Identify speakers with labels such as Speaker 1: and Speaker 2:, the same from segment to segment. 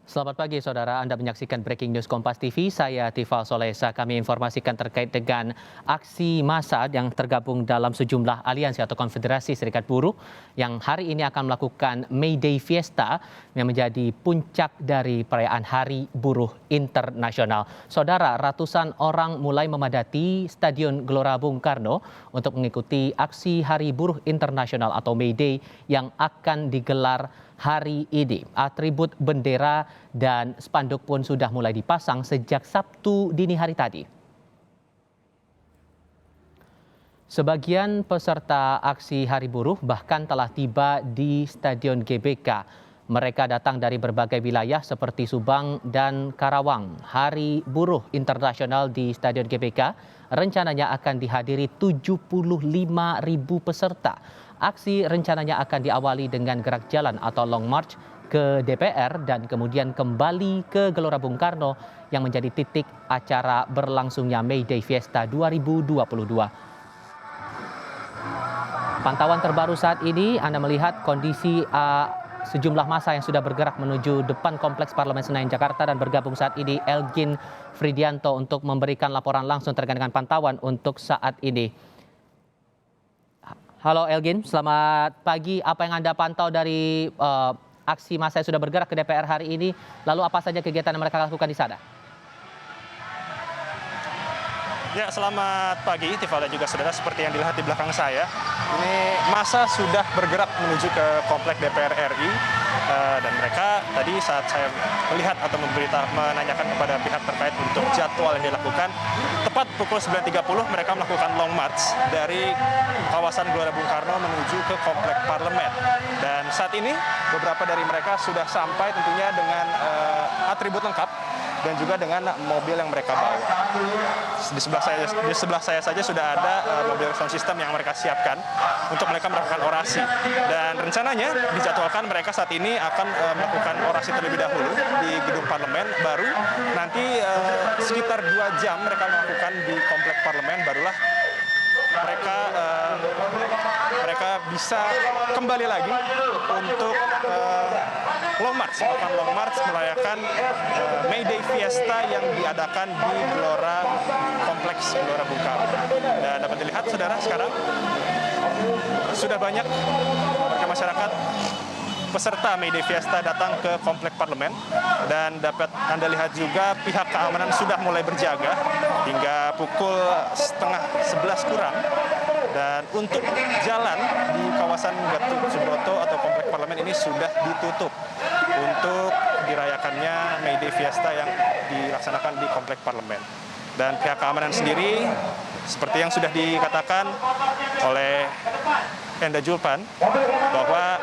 Speaker 1: Selamat pagi saudara, Anda menyaksikan Breaking News Kompas TV, saya Tifal Solesa. Kami informasikan terkait dengan aksi massa yang tergabung dalam sejumlah aliansi atau konfederasi serikat buruh yang hari ini akan melakukan May Day Fiesta yang menjadi puncak dari perayaan Hari Buruh Internasional. Saudara, ratusan orang mulai memadati Stadion Gelora Bung Karno untuk mengikuti aksi Hari Buruh Internasional atau May Day yang akan digelar hari ini. Atribut bendera dan spanduk pun sudah mulai dipasang sejak Sabtu dini hari tadi. Sebagian peserta aksi Hari Buruh bahkan telah tiba di Stadion GBK. Mereka datang dari berbagai wilayah seperti Subang dan Karawang. Hari Buruh Internasional di Stadion GBK rencananya akan dihadiri 75.000 peserta. Aksi rencananya akan diawali dengan gerak jalan atau long march ke DPR dan kemudian kembali ke Gelora Bung Karno yang menjadi titik acara berlangsungnya May Day Fiesta 2022. Pantauan terbaru saat ini, Anda melihat kondisi sejumlah massa yang sudah bergerak menuju depan Kompleks Parlemen Senayan Jakarta dan bergabung saat ini Elgin Fridianto untuk memberikan laporan langsung terkait dengan pantauan untuk saat ini. Halo Elgin, selamat pagi. Apa yang Anda pantau dari aksi massa yang sudah bergerak ke DPR hari ini? Lalu apa saja kegiatan yang mereka lakukan di sana?
Speaker 2: Ya, selamat pagi, Tifal dan juga saudara. Seperti yang dilihat di belakang saya, ini massa sudah bergerak menuju ke komplek DPR RI. Dan mereka tadi saat saya melihat atau menanyakan kepada pihak terkait untuk jadwal yang dilakukan, tepat pukul 9.30 mereka melakukan long march dari kawasan Gelora Bung Karno menuju ke komplek parlemen. Dan saat ini beberapa dari mereka sudah sampai tentunya dengan atribut lengkap dan juga dengan mobil yang mereka bawa. Di sebelah saya saja sudah ada mobil sound system yang mereka siapkan untuk mereka melakukan orasi. Dan rencananya dijadwalkan mereka saat ini akan melakukan orasi terlebih dahulu di gedung parlemen, baru nanti sekitar 2 jam mereka melakukan di komplek parlemen, barulah mereka bisa kembali lagi untuk long march merayakan May Day Fiesta yang diadakan di Kompleks Gelora Bung Karno. Dan dapat dilihat saudara, sekarang sudah banyak warga masyarakat peserta May Day Fiesta datang ke komplek parlemen, dan dapat Anda lihat juga pihak keamanan sudah mulai berjaga hingga pukul 10:30 kurang. Dan untuk jalan di kawasan Gatot Subroto atau komplek parlemen ini sudah ditutup untuk dirayakannya May Day Fiesta yang dilaksanakan di komplek parlemen. Dan pihak keamanan sendiri, seperti yang sudah dikatakan oleh Enda Julpan, bahwa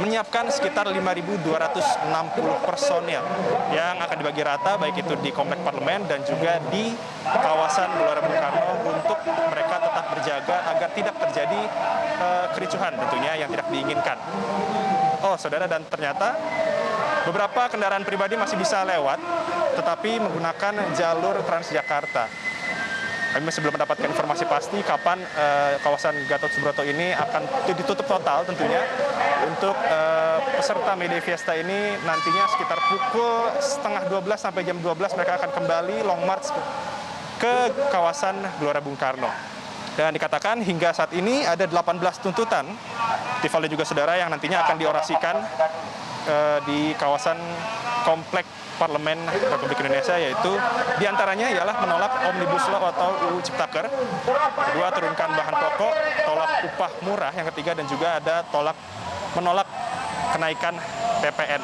Speaker 2: menyiapkan sekitar 5.260 personil yang akan dibagi rata baik itu di komplek parlemen dan juga di kawasan Gelora Bung Karno untuk mereka tetap berjaga agar tidak terjadi kericuhan tentunya yang tidak diinginkan. Oh saudara, dan ternyata beberapa kendaraan pribadi masih bisa lewat tetapi menggunakan jalur Transjakarta. Kami masih belum mendapatkan informasi pasti kapan kawasan Gatot Subroto ini akan ditutup total tentunya. Untuk peserta May Day Fiesta ini nantinya sekitar pukul 11:30 sampai jam 12 mereka akan kembali long march ke kawasan Gelora Bung Karno. Dan dikatakan hingga saat ini ada 18 tuntutan, Tifal dan juga saudara, yang nantinya akan diorasikan di kawasan komplek Parlemen Republik Indonesia, yaitu diantaranya ialah menolak Omnibus Law atau UU Ciptaker, kedua turunkan bahan pokok, tolak upah murah, yang ketiga dan juga ada menolak kenaikan PPN.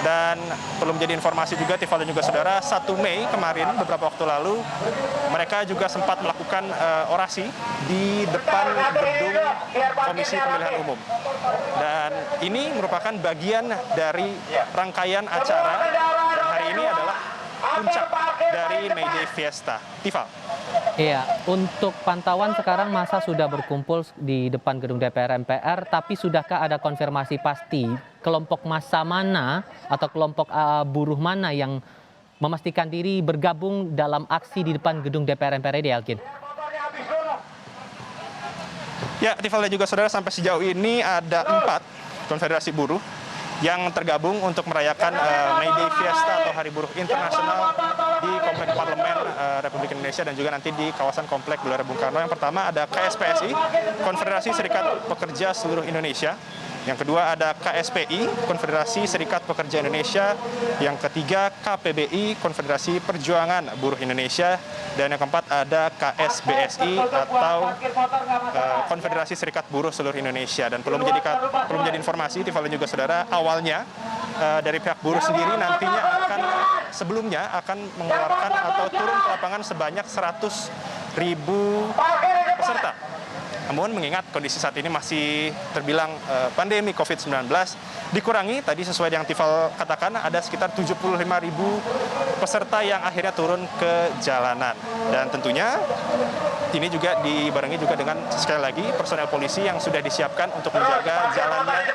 Speaker 2: Dan perlu menjadi informasi juga Tifal dan juga saudara, 1 Mei kemarin beberapa waktu lalu mereka juga sempat melakukan orasi di depan gedung Komisi Pemilihan Umum. Dan ini merupakan bagian dari rangkaian acara, dan hari ini adalah puncak dari May Day Fiesta. Tifal.
Speaker 1: Iya, untuk pantauan sekarang massa sudah berkumpul di depan gedung DPR MPR, tapi sudahkah ada konfirmasi pasti kelompok massa mana atau kelompok buruh mana yang memastikan diri bergabung dalam aksi di depan gedung DPR MPR ini, Elgin?
Speaker 2: Ya, Tifal dan juga saudara, sampai sejauh ini ada 4 konfederasi buruh yang tergabung untuk merayakan May Day Fiesta atau Hari Buruh Internasional di Komplek Parlemen Republik Indonesia dan juga nanti di kawasan Komplek Gelora Bung Karno. Yang pertama ada KSPSI, Konfederasi Serikat Pekerja Seluruh Indonesia. Yang kedua ada KSPI, Konfederasi Serikat Pekerja Indonesia. Yang ketiga KPBI, Konfederasi Perjuangan Buruh Indonesia. Dan yang keempat ada KSBSI atau Konfederasi Serikat Buruh Seluruh Indonesia. Dan perlu menjadi informasi, Tiffal dan juga saudara, awalnya dari pihak buruh sendiri nantinya sebelumnya akan mengeluarkan atau turun ke lapangan sebanyak 100.000 peserta. Namun mengingat kondisi saat ini masih terbilang pandemi COVID-19, dikurangi tadi sesuai yang Tiffal katakan ada sekitar 75.000 peserta yang akhirnya turun ke jalanan. Dan tentunya ini juga dibarengi juga dengan sekali lagi personel polisi yang sudah disiapkan untuk menjaga jalannya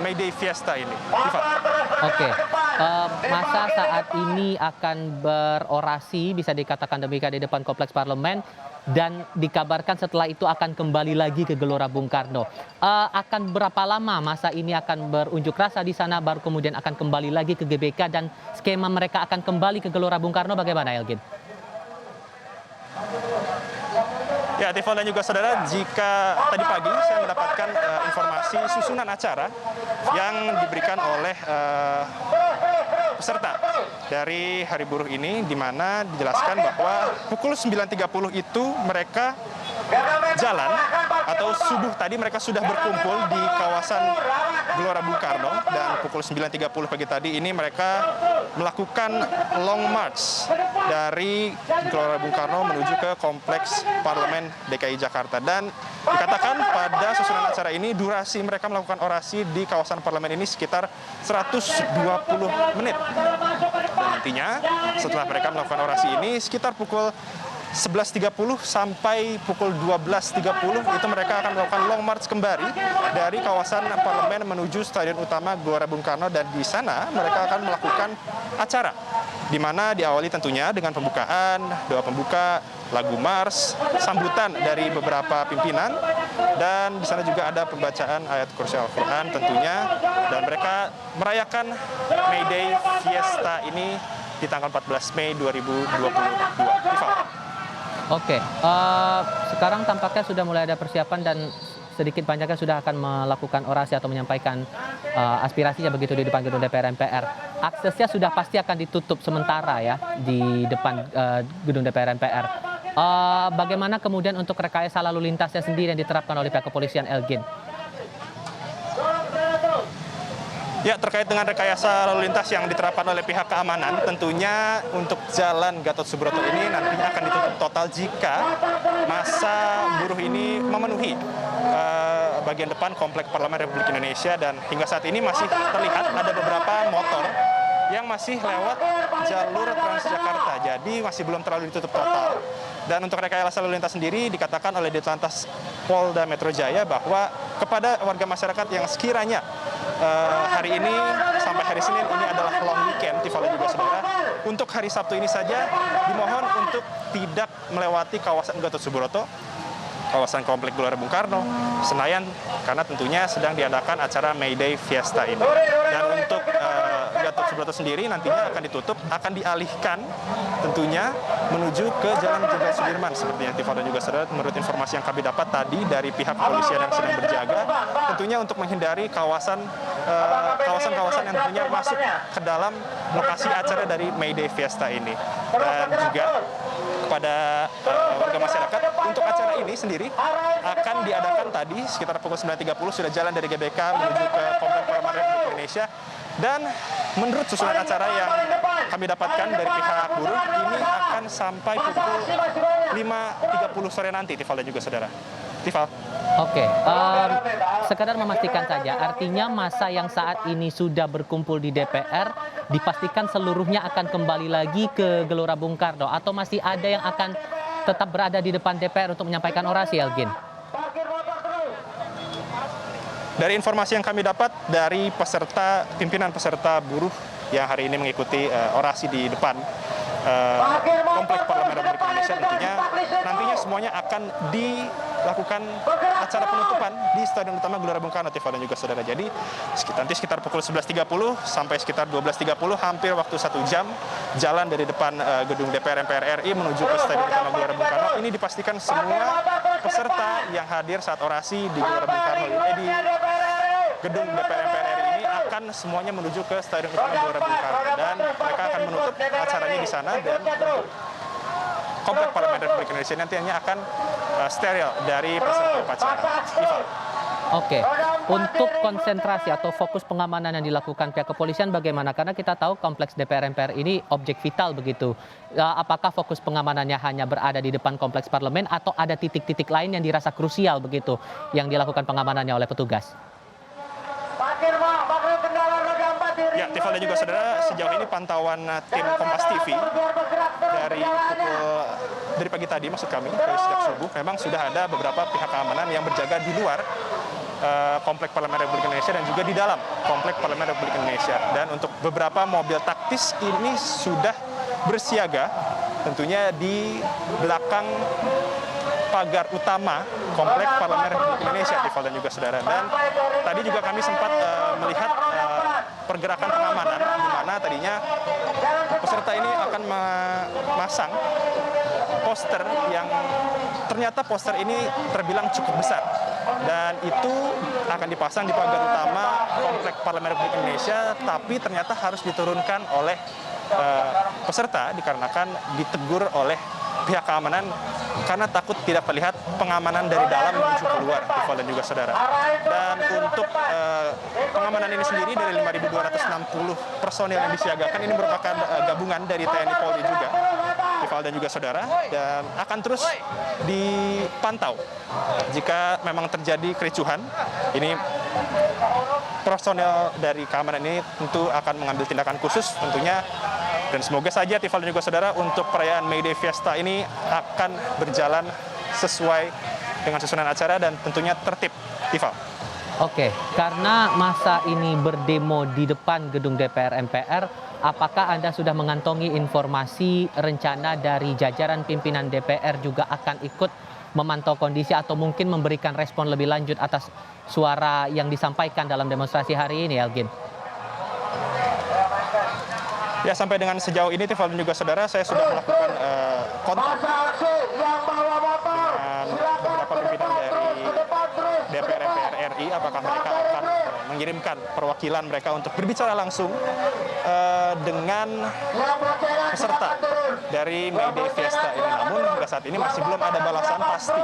Speaker 2: May Day Fiesta ini. Tiffal.
Speaker 1: Oke, masa saat ini akan berorasi, bisa dikatakan demikian, di depan Kompleks Parlemen, dan dikabarkan setelah itu akan kembali lagi ke Gelora Bung Karno. Akan berapa lama masa ini akan berunjuk rasa di sana, baru kemudian akan kembali lagi ke GBK, dan skema mereka akan kembali ke Gelora Bung Karno bagaimana, Elgin?
Speaker 2: Ya, Tiffal dan juga saudara, jika tadi pagi saya mendapatkan informasi susunan acara yang diberikan oleh peserta dari Hari Buruh ini, di mana dijelaskan bahwa pukul 9.30 itu mereka jalan atau subuh tadi mereka sudah berkumpul di kawasan Gelora Bung Karno, dan pukul 9.30 pagi tadi ini mereka melakukan long march dari Gelora Bung Karno menuju ke Kompleks Parlemen DKI Jakarta. Dan dikatakan pada susunan acara ini durasi mereka melakukan orasi di kawasan parlemen ini sekitar 120 menit. Dan nantinya setelah mereka melakukan orasi ini sekitar pukul 11.30 sampai pukul 12.30 itu mereka akan melakukan long march kembali dari kawasan parlemen menuju Stadion Utama Gelora Bung Karno, dan di sana mereka akan melakukan acara di mana diawali tentunya dengan pembukaan, doa pembuka, lagu mars, sambutan dari beberapa pimpinan, dan di sana juga ada pembacaan ayat kursi Al-Quran tentunya, dan mereka merayakan May Day Fiesta ini di tanggal 14 Mei 2022.
Speaker 1: Oke, sekarang tampaknya sudah mulai ada persiapan dan sedikit banyaknya sudah akan melakukan orasi atau menyampaikan aspirasinya begitu di depan gedung DPR MPR. Aksesnya sudah pasti akan ditutup sementara ya di depan gedung DPR MPR. Bagaimana kemudian untuk rekayasa lalu lintasnya sendiri yang diterapkan oleh pihak kepolisian, Elgin?
Speaker 2: Ya, terkait dengan rekayasa lalu lintas yang diterapkan oleh pihak keamanan, tentunya untuk Jalan Gatot Subroto ini nantinya akan ditutup total jika massa buruh ini memenuhi bagian depan Komplek Parlemen Republik Indonesia, dan hingga saat ini masih terlihat ada beberapa motor yang masih lewat jalur Transjakarta, jadi masih belum terlalu ditutup total. Dan untuk rekayasa lalu lintas sendiri dikatakan oleh Ditlantas Polda Metro Jaya bahwa kepada warga masyarakat yang sekiranya hari ini sampai hari Senin ini adalah long weekend, Tiffal juga saudara, untuk hari Sabtu ini saja dimohon untuk tidak melewati kawasan Gatot Subroto, kawasan Komplek Gelora Bung Karno, Senayan, karena tentunya sedang diadakan acara May Day Fiesta ini. Dan untuk Gatot Subroto sendiri nantinya akan ditutup, akan dialihkan tentunya menuju ke Jalan Jenderal Sudirman, seperti yang Tiffal dan juga saudara, menurut informasi yang kami dapat tadi dari pihak kepolisian yang sedang berjaga, tentunya untuk menghindari kawasan-kawasan yang tentunya masuk ke dalam lokasi acara dari May Day Fiesta ini. Dan juga kepada warga masyarakat, untuk acara ini sendiri akan diadakan tadi sekitar pukul 9.30 sudah jalan dari GBK menuju ke Komplek Parlemen Republik Indonesia. Dan menurut susunan acara yang kami dapatkan dari pihak buruh, ini akan sampai pukul 5.30 sore nanti, Tiffal dan juga saudara. Tiffal.
Speaker 1: Oke, sekedar memastikan saja, artinya masa yang saat ini sudah berkumpul di DPR dipastikan seluruhnya akan kembali lagi ke Gelora Bung Karno, atau masih ada yang akan tetap berada di depan DPR untuk menyampaikan orasi, Elgin?
Speaker 2: Dari informasi yang kami dapat dari pimpinan peserta buruh yang hari ini mengikuti orasi di depan Komplek Parlemen Republik Indonesia, tentunya nantinya semuanya akan dilakukan acara penutupan di Stadion Utama Gelora Bung Karno, Tiffal dan juga saudara. Jadi nanti sekitar pukul 11.30 sampai sekitar 12.30, hampir waktu 1 jam jalan dari depan gedung DPR MPR RI menuju ke Stadion Utama Gelora Bung Karno. Ini dipastikan semua peserta yang hadir saat orasi di Gelora Bung Karno ini, di gedung DPR MPR RI ini, akan semuanya menuju ke Stadion Utama Gelora Bung Karno, dan mereka akan menutup acaranya di sana. Dan untuk Komplek Parlemen Republik Indonesia nantinya akan steril dari peserta upacara.
Speaker 1: Oke, untuk konsentrasi atau fokus pengamanan yang dilakukan pihak kepolisian bagaimana? Karena kita tahu kompleks DPR MPR ini objek vital begitu. Apakah fokus pengamanannya hanya berada di depan kompleks parlemen atau ada titik-titik lain yang dirasa krusial begitu yang dilakukan pengamanannya oleh petugas?
Speaker 2: Ya, Tiffal dan juga saudara, sejauh ini pantauan tim Kompas TV dari pagi tadi, maksud kami dari sejak subuh, memang sudah ada beberapa pihak keamanan yang berjaga di luar Komplek Parlemen Republik Indonesia dan juga di dalam Komplek Parlemen Republik Indonesia. Dan untuk beberapa mobil taktis ini sudah bersiaga tentunya di belakang pagar utama Komplek Parlemen Republik Indonesia, Tiffal dan juga saudara. Dan tadi juga kami sempat melihat pergerakan pengamanan, di mana tadinya peserta ini akan memasang poster yang ternyata poster ini terbilang cukup besar, dan itu akan dipasang di pagar utama Komplek Parlemen Republik Indonesia, tapi ternyata harus diturunkan oleh peserta dikarenakan ditegur oleh pihak keamanan karena takut tidak terlihat pengamanan dari dalam menuju keluar, Tiffal dan juga saudara. Dan untuk pengamanan ini sendiri dari 5.260 personil yang disiagakan ini merupakan gabungan dari TNI Polri juga, Tiffal dan juga saudara, dan akan terus dipantau jika memang terjadi kericuhan. Ini personel dari keamanan ini tentu akan mengambil tindakan khusus tentunya. Dan semoga saja Tiffal dan juga saudara, untuk perayaan May Day Fiesta ini akan berjalan sesuai dengan susunan acara dan tentunya tertib, Tiffal.
Speaker 1: Oke, karena masa ini berdemo di depan gedung DPR MPR, apakah Anda sudah mengantongi informasi rencana dari jajaran pimpinan DPR juga akan ikut memantau kondisi atau mungkin memberikan respon lebih lanjut atas suara yang disampaikan dalam demonstrasi hari ini, Elgin?
Speaker 2: Ya, sampai dengan sejauh ini Tiffal dan juga saudara, saya sudah melakukan kontak dengan beberapa pimpinan dari DPR MPR RI, apakah mereka akan mengirimkan perwakilan mereka untuk berbicara langsung dengan peserta dari May Day Fiesta ini. Namun hingga saat ini masih belum ada balasan pasti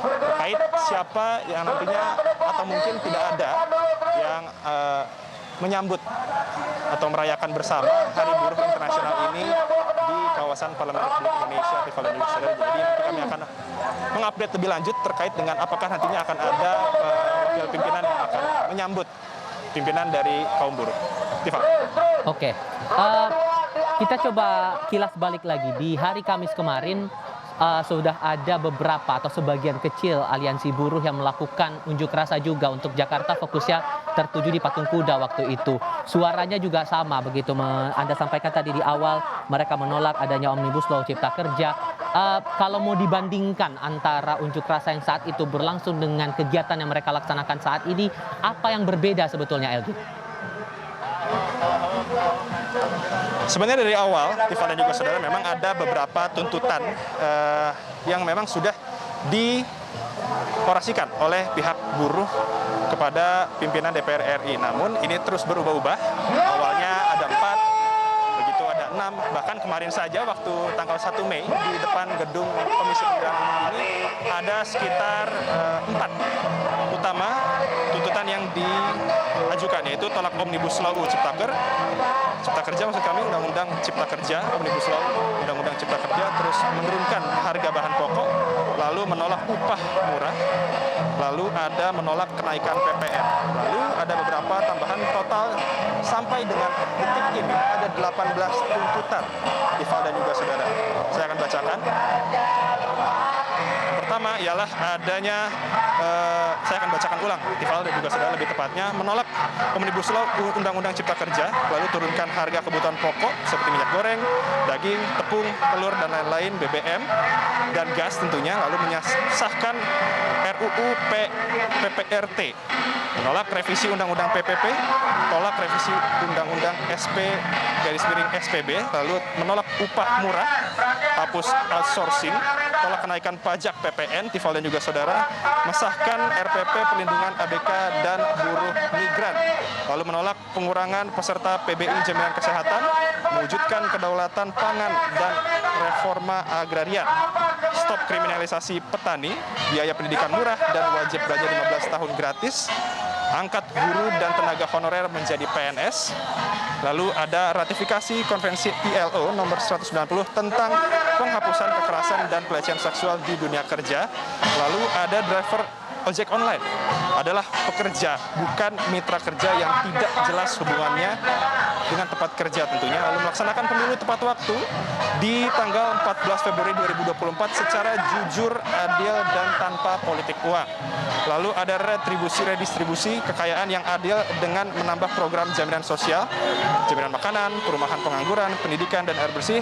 Speaker 2: terkait siapa yang nantinya atau mungkin tidak ada yang menyambut atau merayakan bersama Hari Buruh Internasional ini di kawasan Parlemen Republik Indonesia, Tiffal dan juga saudara. Jadi nanti kami akan mengupdate lebih lanjut terkait dengan apakah nantinya akan ada wakil pimpinan yang akan menyambut pimpinan dari kaum buruh. Tiffal.
Speaker 1: Oke, kita coba kilas balik lagi. Di hari Kamis kemarin sudah ada beberapa atau sebagian kecil aliansi buruh yang melakukan unjuk rasa juga untuk Jakarta, fokusnya tertuju di Patung Kuda waktu itu. Suaranya juga sama begitu, Anda sampaikan tadi di awal, mereka menolak adanya Omnibus Law Cipta Kerja. Kalau mau dibandingkan antara unjuk rasa yang saat itu berlangsung dengan kegiatan yang mereka laksanakan saat ini, apa yang berbeda sebetulnya, Elgi?
Speaker 2: Sebenarnya dari awal, Tiffal dan juga saudara, memang ada beberapa tuntutan yang memang sudah diorasikan oleh pihak buruh kepada pimpinan DPR RI. Namun ini terus berubah-ubah. Awalnya ada 4, begitu ada 6, bahkan kemarin saja waktu tanggal 1 Mei di depan gedung Komisi Pemilihan Umum ini ada sekitar 4 utama tuntutan yang diajukan, yaitu tolak Omnibus Law Cipta Kerja, maksud kami Undang-Undang Cipta Kerja, Omnibus Law, Undang-Undang Cipta Kerja, terus menurunkan harga bahan pokok, lalu menolak upah murah, lalu ada menolak kenaikan PPN, lalu ada beberapa tambahan, total sampai dengan detik ini ada 18 tuntutan, Tiffal dan juga saudara. Saya akan bacakan. Yang pertama ialah adanya, saya akan bacakan ulang, Tifal dan juga saudara lebih tepatnya, menolak Omnibus Law Undang-Undang Cipta Kerja, lalu turunkan harga kebutuhan pokok seperti minyak goreng, daging, tepung, telur, dan lain-lain, BBM, dan gas tentunya, lalu menyahkan RUU PPRT, menolak revisi Undang-Undang PPP, tolak revisi Undang-Undang SPB, lalu menolak upah murah, hapus outsourcing, tolak kenaikan pajak PPN, Tifal dan juga saudara, mesahkan RPP perlindungan ABK dan buruh migran, lalu menolak pengurangan peserta PBI jaminan kesehatan, mewujudkan kedaulatan pangan dan reforma agrarian, stop kriminalisasi petani, biaya pendidikan murah dan wajib belajar 15 tahun gratis, angkat guru dan tenaga honorer menjadi PNS. Lalu ada ratifikasi konvensi ILO nomor 190 tentang penghapusan kekerasan dan pelecehan seksual di dunia kerja. Lalu ada driver ojek online adalah pekerja, bukan mitra kerja yang tidak jelas hubungannya dengan tempat kerja tentunya. Lalu melaksanakan pemilu tepat waktu di tanggal 14 Februari 2024 secara jujur, adil, dan tanpa politik uang. Lalu ada redistribusi kekayaan yang adil dengan menambah program jaminan sosial, jaminan makanan, perumahan pengangguran, pendidikan, dan air bersih.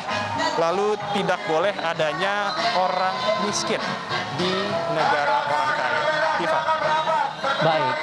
Speaker 2: Lalu tidak boleh adanya orang miskin di negara orang kaya. Tifa.
Speaker 1: Baik,